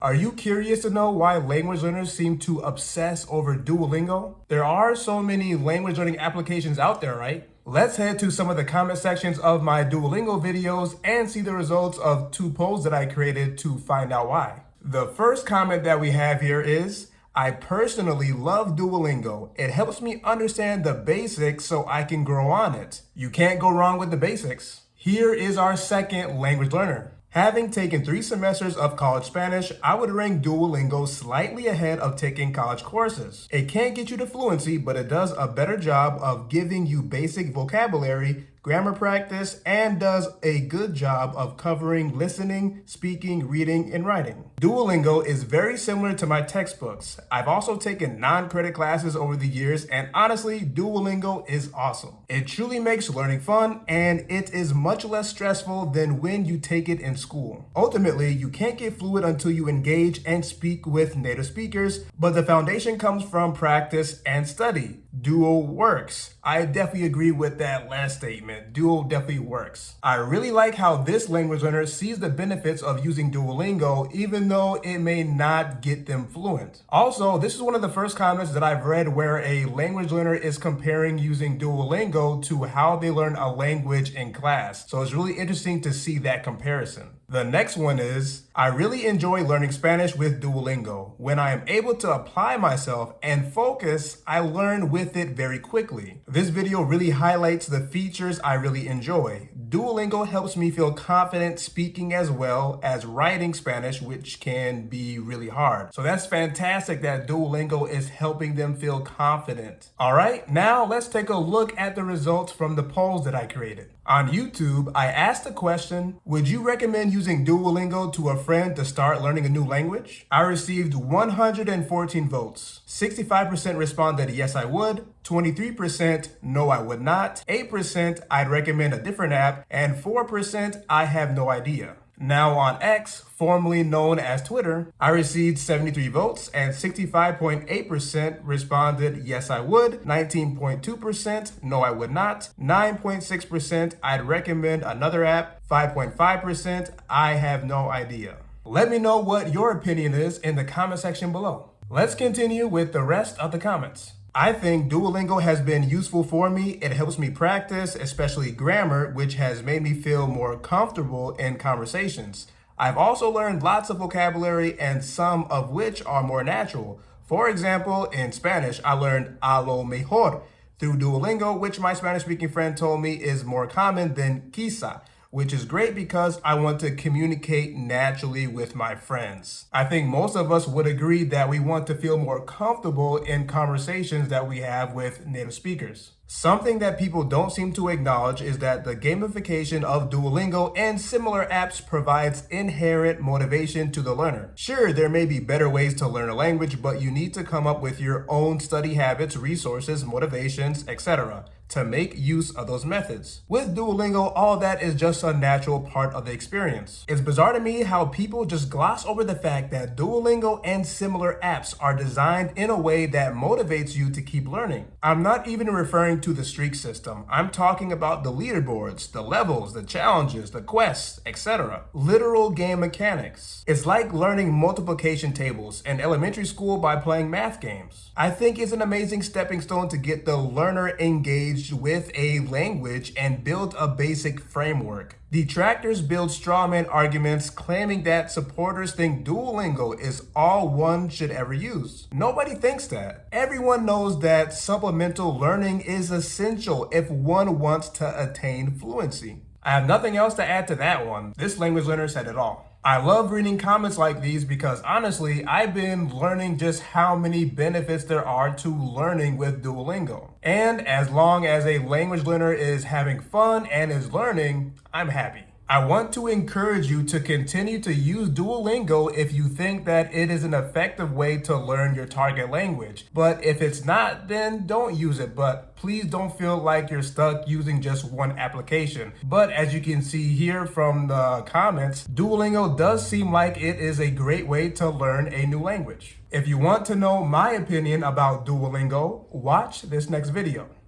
Are you curious to know why language learners seem to obsess over Duolingo? There are so many language learning applications out there, right? Let's head to some of the comment sections of my Duolingo videos and see the results of 2 polls that I created to find out why. The first comment that we have here is, I personally love Duolingo. It helps me understand the basics so I can grow on it. You can't go wrong with the basics. Here is our second language learner. Having taken 3 semesters of college Spanish, I would rank Duolingo slightly ahead of taking college courses. It can't get you to fluency, but it does a better job of giving you basic vocabulary, grammar practice, and does a good job of covering listening, speaking, reading, and writing. Duolingo is very similar to my textbooks. I've also taken non-credit classes over the years, and honestly, Duolingo is awesome. It truly makes learning fun, and it is much less stressful than when you take it in school. Ultimately, you can't get fluent until you engage and speak with native speakers, but the foundation comes from practice and study. Duo works. I definitely agree with that last statement. Duo definitely works. I really like how this language learner sees the benefits of using Duolingo, even though it may not get them fluent. Also, this is one of the first comments that I've read where a language learner is comparing using Duolingo to how they learn a language in class. So it's really interesting to see that comparison. The next one is, I really enjoy learning Spanish with Duolingo. When I am able to apply myself and focus, I learn with it very quickly. This video really highlights the features I really enjoy. Duolingo helps me feel confident speaking as well as writing Spanish, which can be really hard. So that's fantastic that Duolingo is helping them feel confident. All right, now let's take a look at the results from the polls that I created. On YouTube, I asked the question, would you recommend using Duolingo to a friend to start learning a new language? I received 114 votes. 65% responded yes, I would. 23% no, I would not. 8% I'd recommend a different app. And 4% I have no idea. Now on X, formerly known as Twitter, I received 73 votes and 65.8% responded yes I would, 19.2% no I would not, 9.6% I'd recommend another app, 5.5% I have no idea. Let me know what your opinion is in the comment section below. Let's continue with the rest of the comments. I think Duolingo has been useful for me. It helps me practice, especially grammar, which has made me feel more comfortable in conversations. I've also learned lots of vocabulary and some of which are more natural. For example, in Spanish, I learned a lo mejor through Duolingo, which my Spanish speaking friend told me is more common than quizá, which is great because I want to communicate naturally with my friends. I think most of us would agree that we want to feel more comfortable in conversations that we have with native speakers. Something that people don't seem to acknowledge is that the gamification of Duolingo and similar apps provides inherent motivation to the learner. Sure, there may be better ways to learn a language, but you need to come up with your own study habits, resources, motivations, etc. to make use of those methods. With Duolingo, all that is just a natural part of the experience. It's bizarre to me how people just gloss over the fact that Duolingo and similar apps are designed in a way that motivates you to keep learning. I'm not even referring to the streak system. I'm talking about the leaderboards, the levels, the challenges, the quests, etc. Literal game mechanics. It's like learning multiplication tables in elementary school by playing math games. I think it's an amazing stepping stone to get the learner engaged with a language and build a basic framework. Detractors build strawman arguments claiming that supporters think Duolingo is all one should ever use. Nobody thinks that. Everyone knows that supplemental learning is essential if one wants to attain fluency. I have nothing else to add to that one. This language learner said it all. I love reading comments like these because honestly, I've been learning just how many benefits there are to learning with Duolingo. And as long as a language learner is having fun and is learning, I'm happy. I want to encourage you to continue to use Duolingo if you think that it is an effective way to learn your target language. But if it's not, then don't use it. But please don't feel like you're stuck using just one application. But as you can see here from the comments, Duolingo does seem like it is a great way to learn a new language. If you want to know my opinion about Duolingo, watch this next video.